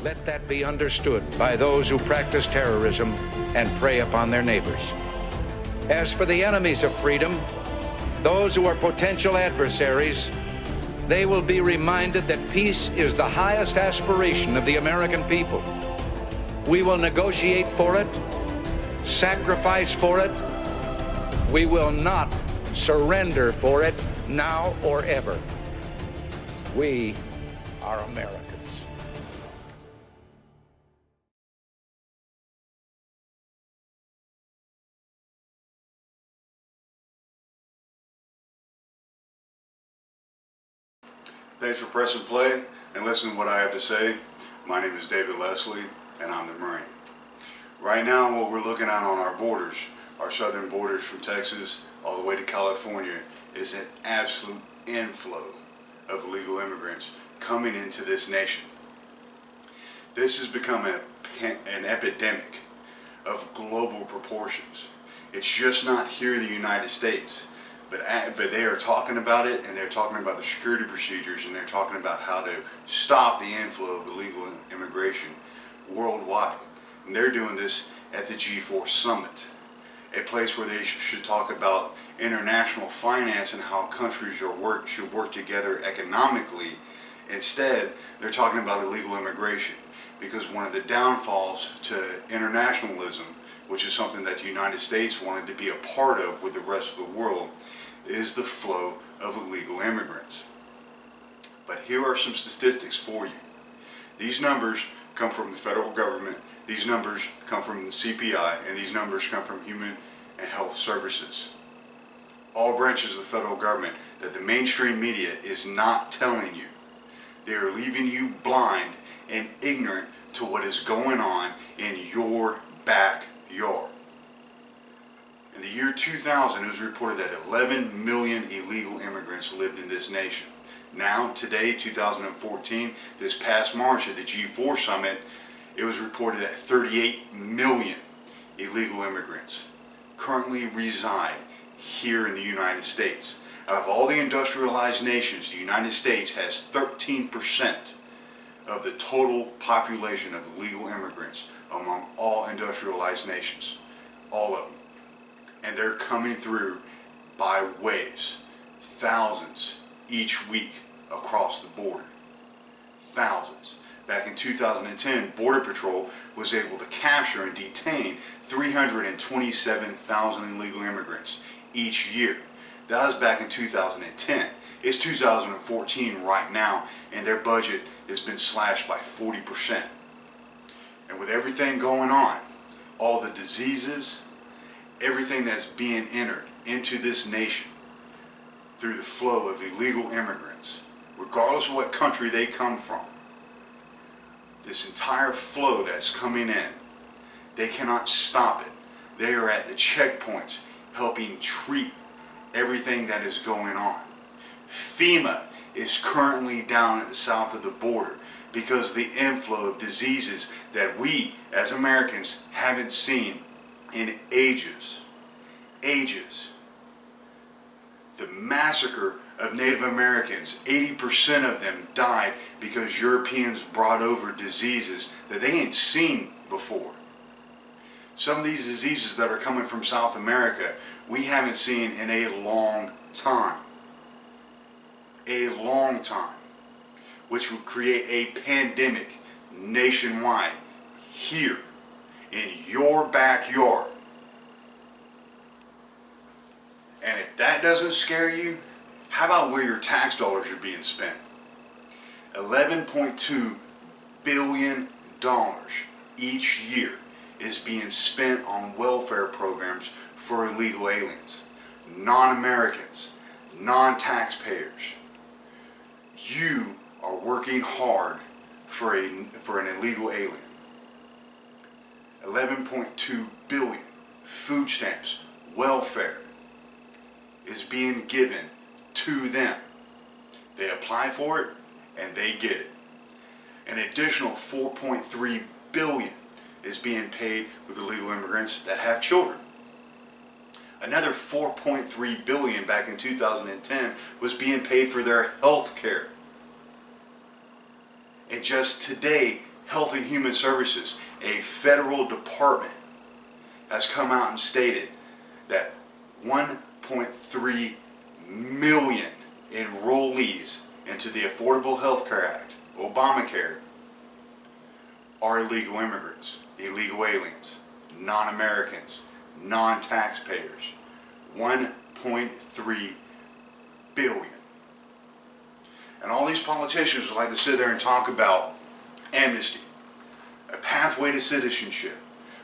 Let that be understood by those who practice terrorism and prey upon their neighbors. As for the enemies of freedom, those who are potential adversaries, they will be reminded that peace is the highest aspiration of the American people. We will negotiate for it, sacrifice for it. We will not surrender for it now or ever. We are Americans. Thanks for pressing play and listening to what I have to say. My name is David Leslie and I'm the Marine. Right now what we're looking at on our borders, our southern borders from Texas all the way to California, is an absolute inflow of illegal immigrants coming into this nation. This has become an epidemic of global proportions. It's just not here in the United States. But they are talking about it, and they're talking about the security procedures, and they're talking about how to stop the inflow of illegal immigration worldwide. And they're doing this at the G4 Summit, a place where they should talk about international finance and how countries should work together economically. Instead, they're talking about illegal immigration, because one of the downfalls to internationalism, which is something that the United States wanted to be a part of with the rest of the world, is the flow of illegal immigrants. But here are some statistics for you. These numbers come from the federal government, these numbers come from the CPI, and these numbers come from Human and Health Services. All branches of the federal government that the mainstream media is not telling you. They are leaving you blind and ignorant to what is going on in your backyard. In the year 2000, it was reported that 11 million illegal immigrants lived in this nation. Now, today, 2014, this past March at the G4 Summit, it was reported that 38 million illegal immigrants currently reside here in the United States. Out of all the industrialized nations, the United States has 13% of the total population of illegal immigrants among all industrialized nations. All of them. And they're coming through by waves, thousands each week across the border. Thousands. Back in 2010, Border Patrol was able to capture and detain 327,000 illegal immigrants each year. That was back in 2010. It's 2014 right now, and their budget has been slashed by 40%. And with everything going on, all the diseases, everything that's being entered into this nation through the flow of illegal immigrants, regardless of what country they come from, this entire flow that's coming in, they cannot stop it. They are at the checkpoints helping treat everything that is going on. FEMA is currently down at the south of the border because of the inflow of diseases that we as Americans haven't seen in ages. The massacre of Native Americans, 80% of them died because Europeans brought over diseases that they ain't seen before. Some of these diseases that are coming from South America, we haven't seen in a long time. A long time. Which would create a pandemic nationwide here in your backyard. And if that doesn't scare you, how about where your tax dollars are being spent? $11.2 billion each year is being spent on welfare programs for illegal aliens, non-Americans, non-taxpayers. You are working hard for an illegal alien. 11.2 billion food stamps, welfare is being given to them. They apply for it and they get it. An additional 4.3 billion is being paid with illegal immigrants that have children. Another 4.3 billion back in 2010 was being paid for their health care. And just today, Health and Human Services, a federal department, has come out and stated that 1.3 million enrollees into the Affordable Health Care Act, Obamacare, are illegal immigrants, illegal aliens, non-Americans, non-taxpayers. 1.3 billion. And all these politicians would like to sit there and talk about amnesty, a pathway to citizenship.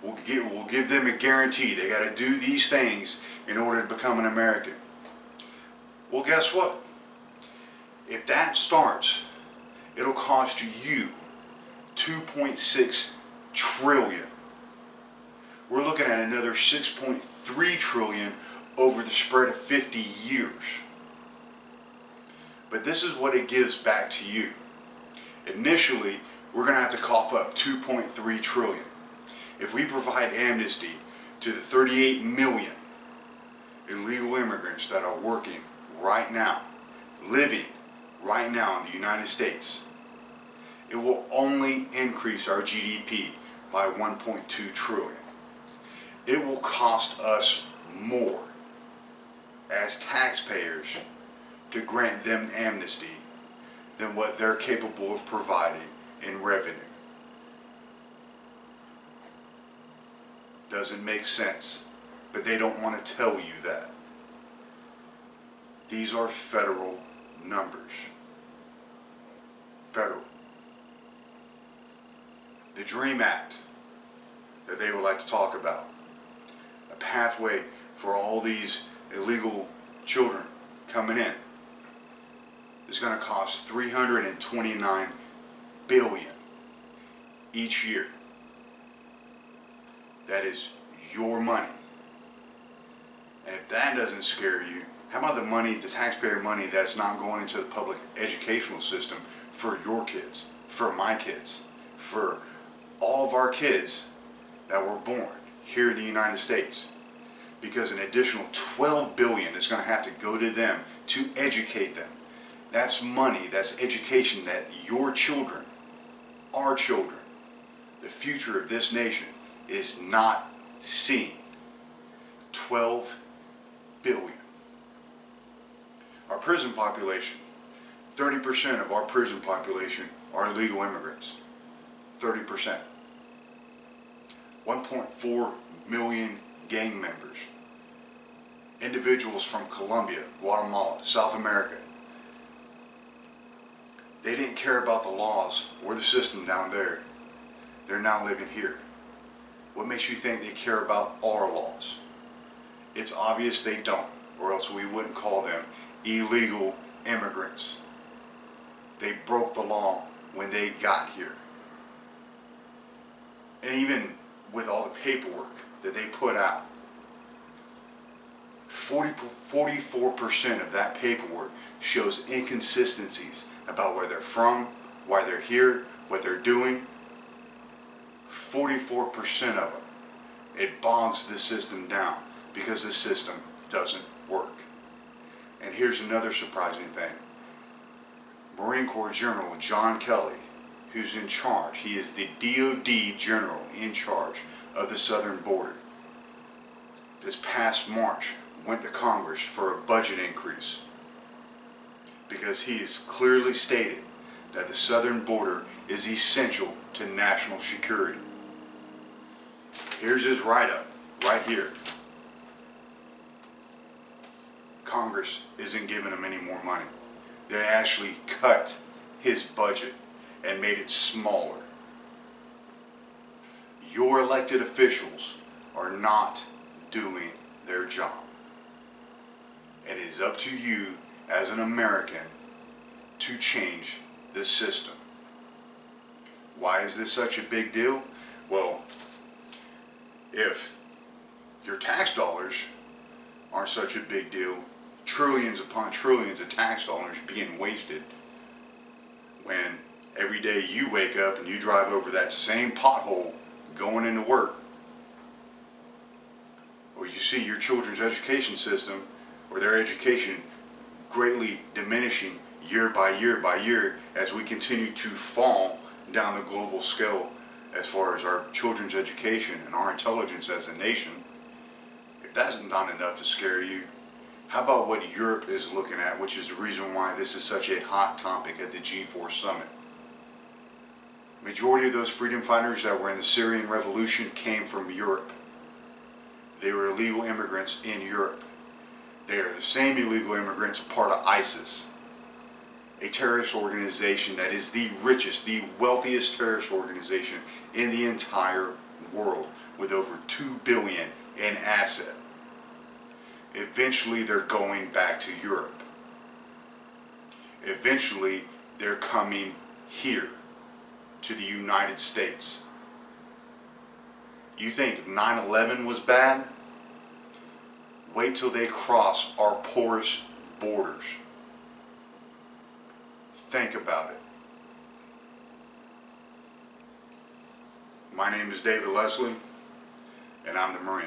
We'll give them a guarantee. They got to do these things in order to become an American. Well, guess what? If that starts, it'll cost you $2.6 trillion. We're looking at another $6.3 trillion over the spread of 50 years. But this is what it gives back to you. Initially, we're going to have to cough up $2.3 trillion. If we provide amnesty to the 38 million illegal immigrants that are working right now, living right now in the United States, it will only increase our GDP by 1.2 trillion. It will cost us more as taxpayers to grant them amnesty than what they're capable of providing in revenue. Doesn't make sense, but they don't want to tell you that. These are federal numbers. Federal. The DREAM Act that they would like to talk about, a pathway for all these illegal children coming in, is going to cost $329 billion each year. That is your money. And if that doesn't scare you, how about the money, the taxpayer money that's not going into the public educational system for your kids, for my kids, for all of our kids that were born here in the United States? Because an additional $12 billion is going to have to go to them to educate them. That's money, that's education that your children, our children, the future of this nation is not seeing. 12 billion. Our prison population, 30% of our prison population are illegal immigrants. 30%. 1.4 million gang members. Individuals from Colombia, Guatemala, South America. They didn't care about the laws or the system down there. They're now living here. What makes you think they care about our laws? It's obvious they don't, or else we wouldn't call them illegal immigrants. They broke the law when they got here. And even with all the paperwork that they put out, 44% of that paperwork shows inconsistencies about where they're from, why they're here, what they're doing. 44% of them. It bogs the system down because the system doesn't work. And here's another surprising thing. Marine Corps General John Kelly, who's in charge, he is the DOD General in charge of the southern border, this past March went to Congress for a budget increase because he has clearly stated that the southern border is essential to national security. Here's his write-up right here. Congress isn't giving him any more money. They actually cut his budget and made it smaller. Your elected officials are not doing their job. It is up to you as an American to change this system. Why is this such a big deal? Well, if your tax dollars aren't such a big deal, trillions upon trillions of tax dollars being wasted when every day you wake up and you drive over that same pothole going into work, or you see your children's education system or their education greatly diminishing year by year by year as we continue to fall down the global scale as far as our children's education and our intelligence as a nation, if that's not enough to scare you, how about what Europe is looking at, which is the reason why this is such a hot topic at the G4 summit. Majority of those freedom fighters that were in the Syrian Revolution came from Europe. They were illegal immigrants in Europe. They are the same illegal immigrants, a part of ISIS, a terrorist organization that is the richest, the wealthiest terrorist organization in the entire world, with over $2 billion in assets. Eventually they're going back to Europe. Eventually they're coming here to the United States. You think 9/11 was bad? Wait till they cross our porous borders. Think about it. My name is David Leslie, and I'm the Marine.